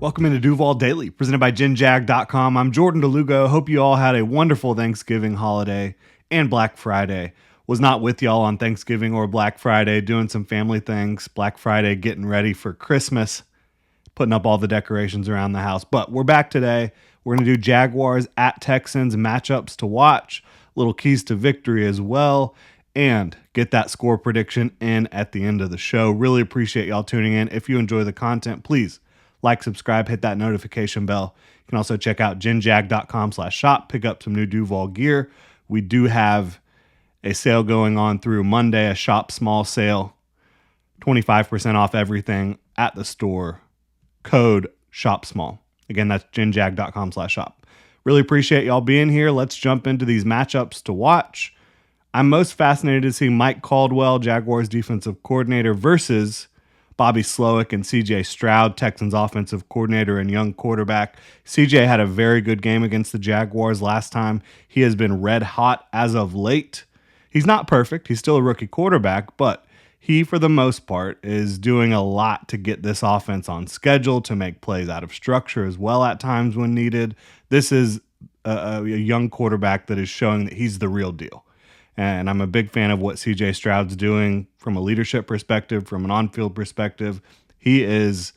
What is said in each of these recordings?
Welcome into Duval Daily, presented by GenJag.com. I'm Jordan Lugo. Hope you all had a wonderful Thanksgiving holiday and Black Friday. Was not with y'all on Thanksgiving or Black Friday, doing some family things. Black Friday, getting ready for Christmas, putting up all the decorations around the house. But we're back today. We're going to do Jaguars at Texans matchups to watch, little keys to victory as well, and get that score prediction in at the end of the show. Really appreciate y'all tuning in. If you enjoy the content, please like, subscribe, hit that notification bell. You can also check out genjag.com/shop, pick up some new Duval gear. We do have a sale going on through Monday, a shop small sale, 25% off everything at the store. Code shop small. Again, that's genjag.com/shop. Really appreciate y'all being here. Let's jump into these matchups to watch. I'm most fascinated to see Mike Caldwell, Jaguars defensive coordinator, versus Bobby Slowick and CJ Stroud, Texans offensive coordinator and young quarterback. CJ had a very good game against the Jaguars last time. He has been red hot as of late. He's not perfect. He's still a rookie quarterback, but he, for the most part, is doing a lot to get this offense on schedule, to make plays out of structure as well at times when needed. This is a young quarterback that is showing that he's the real deal. And I'm a big fan of what CJ Stroud's doing from a leadership perspective, from an on-field perspective. He is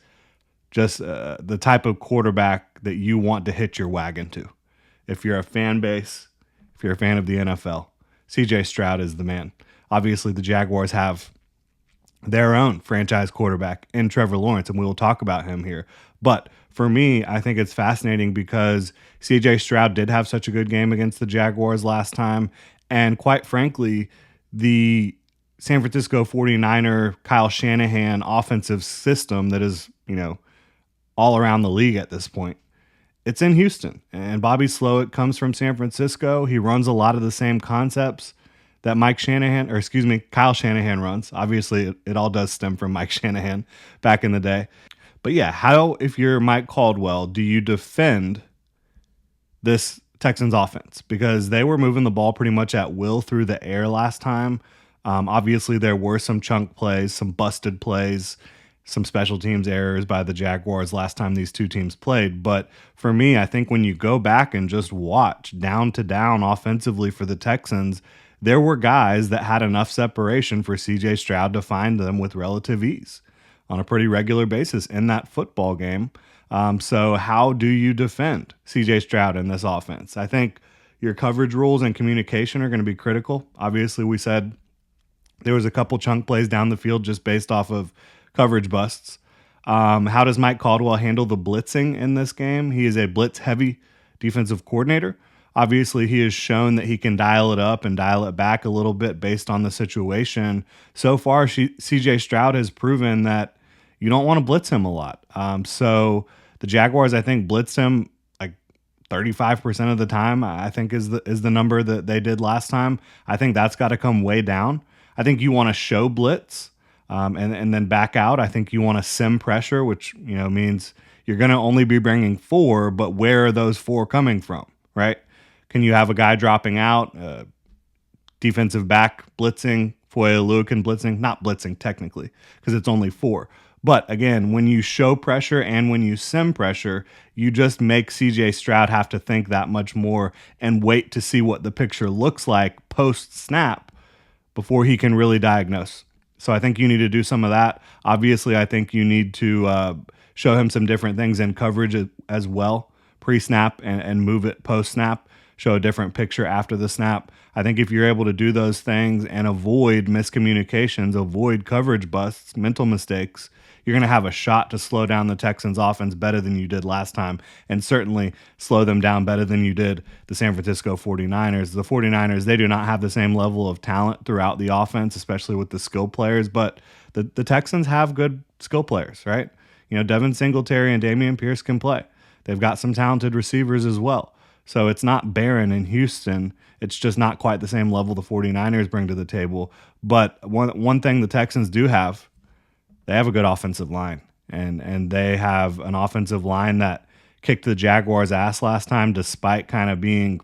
just the type of quarterback that you want to hitch your wagon to. If you're a fan base, if you're a fan of the NFL, CJ Stroud is the man. Obviously, the Jaguars have their own franchise quarterback in Trevor Lawrence, and we will talk about him here. But for me, I think it's fascinating because CJ Stroud did have such a good game against the Jaguars last time. And quite frankly, the San Francisco 49er Kyle Shanahan offensive system that is, all around the league at this point, it's in Houston. And Bobby Slowick comes from San Francisco. He runs a lot of the same concepts that Kyle Shanahan runs. Obviously, it all does stem from Mike Shanahan back in the day. But yeah, how, if you're Mike Caldwell, do you defend this Texans offense? Because they were moving the ball pretty much at will through the air last time. Obviously, there were some chunk plays, some busted plays, some special teams errors by the Jaguars last time these two teams played. But for me, I think when you go back and just watch down to down offensively for the Texans, there were guys that had enough separation for CJ Stroud to find them with relative ease on a pretty regular basis in that football game. So how do you defend CJ Stroud in this offense? I think your coverage rules and communication are going to be critical. Obviously, we said there was a couple chunk plays down the field just based off of coverage busts. How does Mike Caldwell handle the blitzing in this game? He is a blitz-heavy defensive coordinator. Obviously, he has shown that he can dial it up and dial it back a little bit based on the situation. So far, CJ Stroud has proven that you don't want to blitz him a lot. So the Jaguars, I think, blitzed him like 35% of the time, I think is the number that they did last time. I think that's got to come way down. I think you want to show blitz and then back out. I think you want to sim pressure, which means you're going to only be bringing 4, but where are those 4 coming from, right? Can you have a guy dropping out, defensive back blitzing, Foye Oluokun blitzing? Not blitzing technically because it's only 4. But again, when you show pressure and when you sim pressure, you just make CJ Stroud have to think that much more and wait to see what the picture looks like post-snap before he can really diagnose. So I think you need to do some of that. Obviously, I think you need to show him some different things in coverage as well, pre-snap and move it post-snap, show a different picture after the snap. I think if you're able to do those things and avoid miscommunications, avoid coverage busts, mental mistakes, you're going to have a shot to slow down the Texans offense better than you did last time, and certainly slow them down better than you did the San Francisco 49ers. The 49ers, they do not have the same level of talent throughout the offense, especially with the skill players, but the Texans have good skill players, right? Devin Singletary and Dameon Pierce can play. They've got some talented receivers as well. So it's not barren in Houston. It's just not quite the same level the 49ers bring to the table. But one thing the Texans do have, they have a good offensive line. And they have an offensive line that kicked the Jaguars' ass last time despite kind of being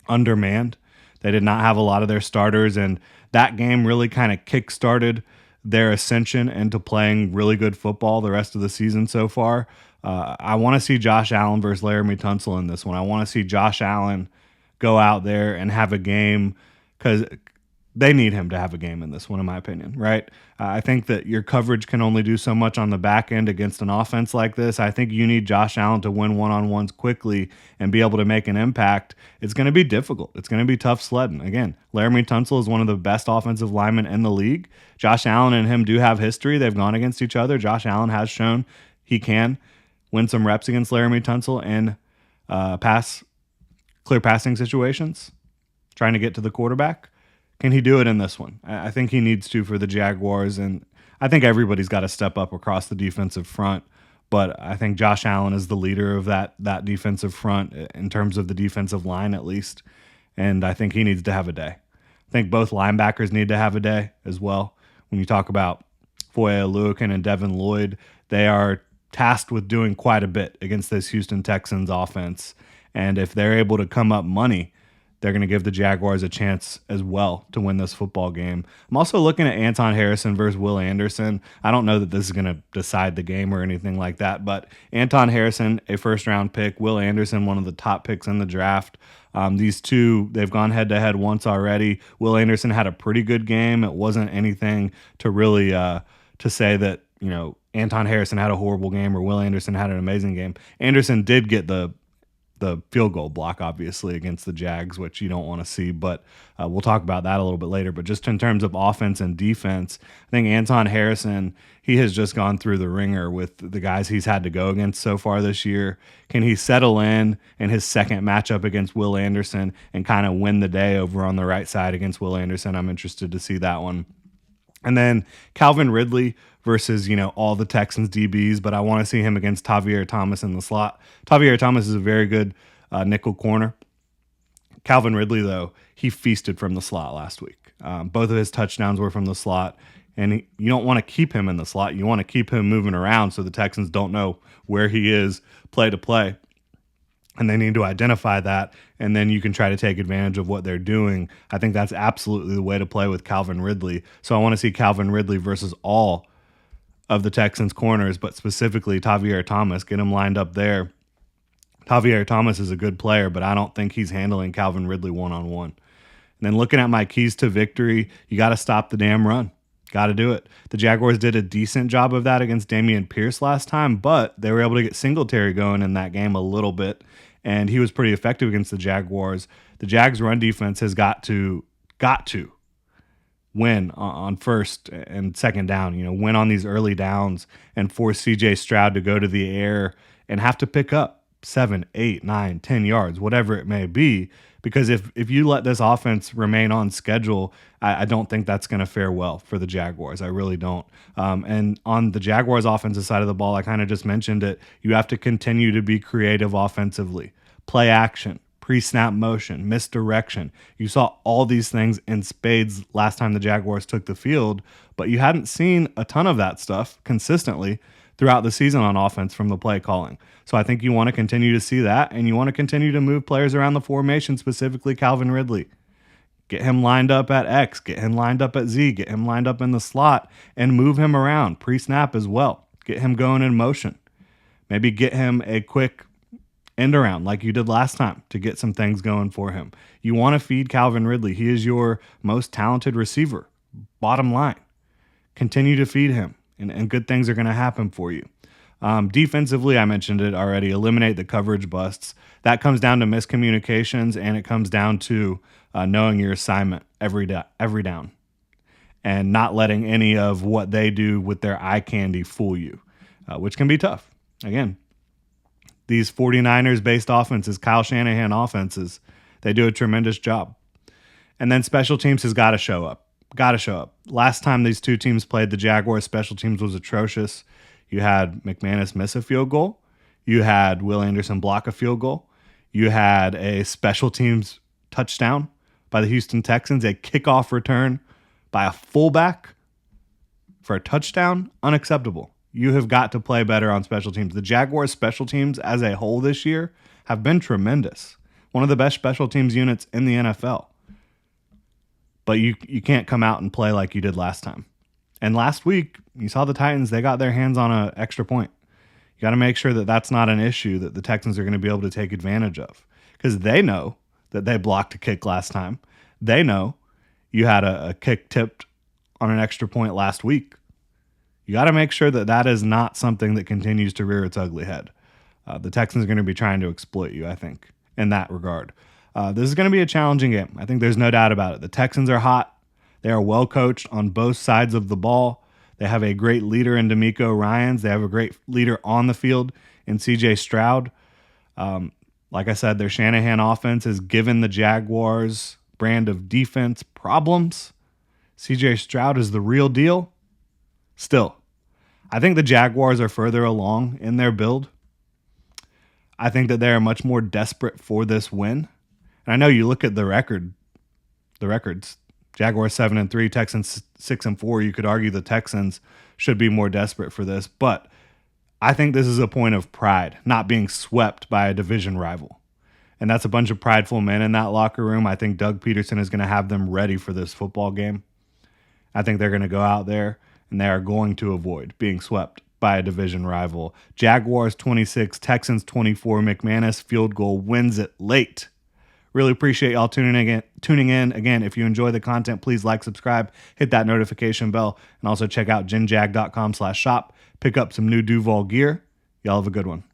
undermanned. They did not have a lot of their starters, and that game really kind of kick-started their ascension into playing really good football the rest of the season so far. I want to see Josh Allen versus Laramie Tunsil in this one. I want to see Josh Allen go out there and have a game because they need him to have a game in this one, in my opinion, right? I think that your coverage can only do so much on the back end against an offense like this. I think you need Josh Allen to win one-on-ones quickly and be able to make an impact. It's going to be difficult. It's going to be tough sledding. Again, Laramie Tunsil is one of the best offensive linemen in the league. Josh Allen and him do have history. They've gone against each other. Josh Allen has shown he can win some reps against Laramie Tunsil in clear passing situations, trying to get to the quarterback. Can he do it in this one? I think he needs to for the Jaguars, and I think everybody's got to step up across the defensive front. But I think Josh Allen is the leader of that defensive front in terms of the defensive line, at least. And I think he needs to have a day. I think both linebackers need to have a day as well. When you talk about Foye Oluokun and Devin Lloyd, they are tasked with doing quite a bit against this Houston Texans offense. And if they're able to come up money, they're going to give the Jaguars a chance as well to win this football game. I'm also looking at Anton Harrison versus Will Anderson. I don't know that this is going to decide the game or anything like that, but Anton Harrison, a first-round pick. Will Anderson, one of the top picks in the draft. These two, they've gone head-to-head once already. Will Anderson had a pretty good game. It wasn't anything to really to say that, Anton Harrison had a horrible game or Will Anderson had an amazing game. Anderson did get the field goal block, obviously, against the Jags, which you don't want to see, but we'll talk about that a little bit later. But just in terms of offense and defense, I think Anton Harrison, he has just gone through the ringer with the guys he's had to go against so far this year. Can he settle in his second matchup against Will Anderson and kind of win the day over on the right side against Will Anderson? I'm interested to see that one. And then Calvin Ridley versus, all the Texans DBs, but I want to see him against Tavier Thomas in the slot. Tavier Thomas is a very good nickel corner. Calvin Ridley, though, he feasted from the slot last week. Both of his touchdowns were from the slot, and you don't want to keep him in the slot. You want to keep him moving around so the Texans don't know where he is play to play. And they need to identify that, and then you can try to take advantage of what they're doing. I think that's absolutely the way to play with Calvin Ridley. So I want to see Calvin Ridley versus all of the Texans corners, but specifically Tavier Thomas, get him lined up there. Tavier Thomas is a good player, but I don't think he's handling Calvin Ridley one-on-one. And then looking at my keys to victory, you got to stop the damn run. Got to do it. The Jaguars did a decent job of that against Dameon Pierce last time, but they were able to get Singletary going in that game a little bit, and he was pretty effective against the Jaguars. The Jags' run defense has got to win on first and second down, win on these early downs and force C.J. Stroud to go to the air and have to pick up 7, 8, 9, 10 yards, whatever it may be. Because if you let this offense remain on schedule, I don't think that's going to fare well for the Jaguars. I really don't. And on the Jaguars' offensive side of the ball, I kind of just mentioned it. You have to continue to be creative offensively. Play action, pre-snap motion, misdirection. You saw all these things in spades last time the Jaguars took the field, but you hadn't seen a ton of that stuff consistently throughout the season on offense from the play calling. So I think you want to continue to see that, and you want to continue to move players around the formation, specifically Calvin Ridley. Get him lined up at X, get him lined up at Z, get him lined up in the slot, and move him around pre-snap as well. Get him going in motion. Maybe get him a quick end around like you did last time to get some things going for him. You want to feed Calvin Ridley. He is your most talented receiver. Bottom line. Continue to feed him, and good things are going to happen for you. Defensively, I mentioned it already, eliminate the coverage busts. That comes down to miscommunications, and it comes down to knowing your assignment every down and not letting any of what they do with their eye candy fool you, which can be tough. Again, these 49ers-based offenses, Kyle Shanahan offenses, they do a tremendous job. And then special teams has got to show up. Got to show up. Last time these two teams played, the Jaguars' special teams was atrocious. You had McManus miss a field goal. You had Will Anderson block a field goal. You had a special teams touchdown by the Houston Texans, a kickoff return by a fullback for a touchdown. Unacceptable. You have got to play better on special teams. The Jaguars' special teams as a whole this year have been tremendous. One of the best special teams units in the NFL. But you can't come out and play like you did last time. And last week, you saw the Titans, they got their hands on an extra point. got to make sure that that's not an issue that the Texans are going to be able to take advantage of, because they know that they blocked a kick last time. They know you had a kick tipped on an extra point last week. You got to make sure that that is not something that continues to rear its ugly head. The Texans are going to be trying to exploit you, I think, in that regard. This is going to be a challenging game. I think there's no doubt about it. The Texans are hot. They are well coached on both sides of the ball. They have a great leader in D'Amico Ryans. They have a great leader on the field in C.J. Stroud. Like I said, their Shanahan offense has given the Jaguars brand of defense problems. C.J. Stroud is the real deal. Still, I think the Jaguars are further along in their build. I think that they are much more desperate for this win. And I know you look at the records. Jaguars 7-3, Texans 6-4. You could argue the Texans should be more desperate for this, but I think this is a point of pride, not being swept by a division rival. And that's a bunch of prideful men in that locker room. I think Doug Peterson is going to have them ready for this football game. I think they're going to go out there and they are going to avoid being swept by a division rival. Jaguars 26, Texans 24. McManus field goal wins it late. Really appreciate y'all tuning in. Again, if you enjoy the content, please like, subscribe, hit that notification bell, and also check out jinjag.com/shop. Pick up some new Duval gear. Y'all have a good one.